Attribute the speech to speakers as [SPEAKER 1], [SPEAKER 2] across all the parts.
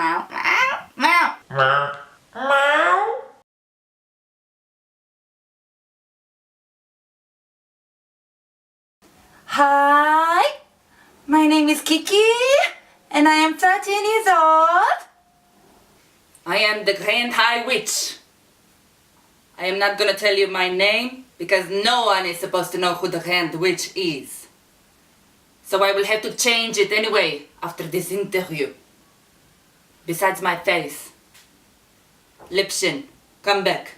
[SPEAKER 1] meow, meow, meow.
[SPEAKER 2] Meow.
[SPEAKER 3] Hi, my name is Kiki, and I am 13 years old.
[SPEAKER 1] I am the Grand High Witch. I am not gonna tell you my name because no one is supposed to know who the Grand Witch is. So I will have to change it anyway after this interview. Besides my face. Lipshin, come back.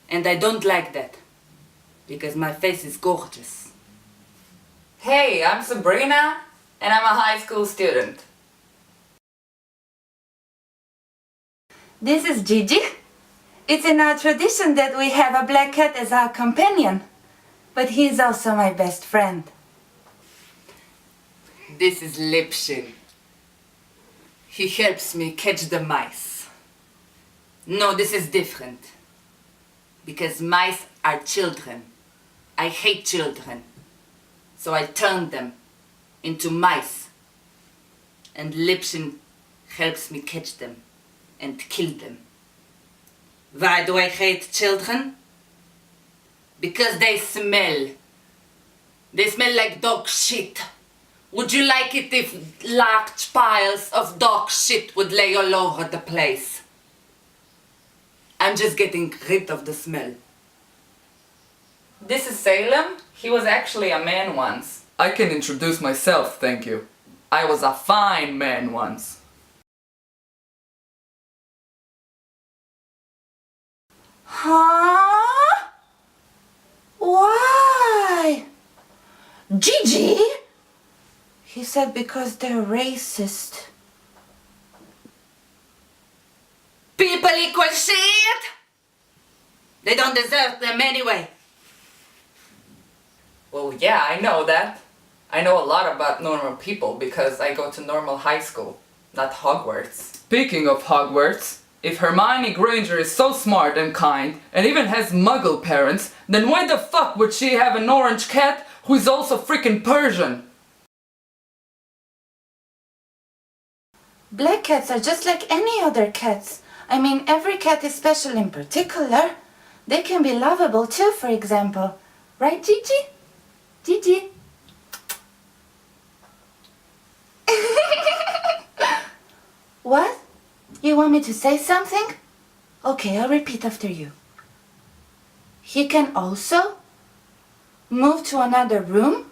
[SPEAKER 1] And I don't like that because my face is gorgeous.
[SPEAKER 4] Hey, I'm Sabrina, and I'm a high school student.
[SPEAKER 3] This is Gigi. It's in our tradition that we have a black cat as our companion, but he's also my best friend.
[SPEAKER 1] This is Lipshin. He helps me catch the mice. No, this is different. Because mice are children. I hate children. So I turn them into mice. And Lipshin helps me catch them and kill them. Why do I hate children? Because they smell. They smell like dog shit. Would you like it if large piles of dog shit would lay all over the place? I'm just getting rid of the smell.
[SPEAKER 4] This is Salem. He was actually a man once.
[SPEAKER 2] I can introduce myself, thank you. I was a fine man once.
[SPEAKER 3] Huh? Why? Gigi? He said because they're racist.
[SPEAKER 1] People equal shit! They don't deserve them anyway.
[SPEAKER 4] Well, yeah, I know that. I know a lot about normal people because I go to normal high school, not Hogwarts.
[SPEAKER 2] Speaking of Hogwarts, if Hermione Granger is so smart and kind, and even has muggle parents, then why the fuck would she have an orange cat who is also freaking Persian?
[SPEAKER 3] Black cats are just like any other cats. I mean, every cat is special in particular. They can be lovable too, for example. Right, Gigi? Gigi? What? You want me to say something? Okay, I'll repeat after you. He can also move to another room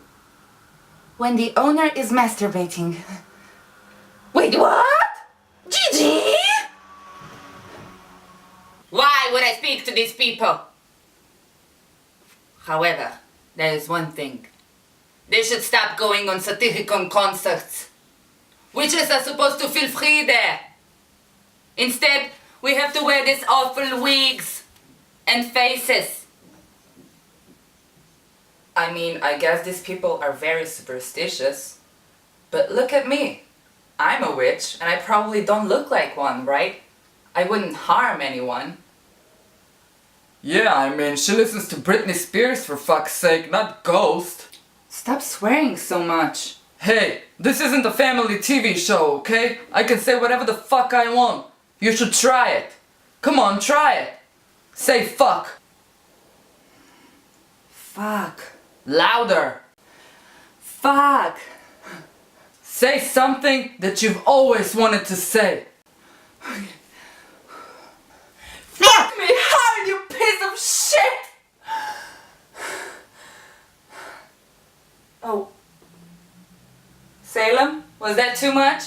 [SPEAKER 3] when the owner is masturbating. Wait, what? Gigi?
[SPEAKER 1] Why would I speak to these people? However, there is one thing. They should stop going on Satyricon concerts. Witches are supposed to feel free there. Instead, we have to wear these awful wigs and faces.
[SPEAKER 4] I mean, I guess these people are very superstitious. But look at me. I'm a witch, and I probably don't look like one, right? I wouldn't harm anyone.
[SPEAKER 2] Yeah, I mean, she listens to Britney Spears for fuck's sake, not Ghost.
[SPEAKER 4] Stop swearing so much.
[SPEAKER 2] Hey, this isn't a family TV show, okay? I can say whatever the fuck I want. You should try it. Come on, try it. Say fuck.
[SPEAKER 3] Fuck.
[SPEAKER 2] Louder.
[SPEAKER 3] Fuck.
[SPEAKER 2] Say something that you've always wanted to say.
[SPEAKER 3] Fuck me hard, you piece of shit!
[SPEAKER 4] Oh. Salem, was that too much?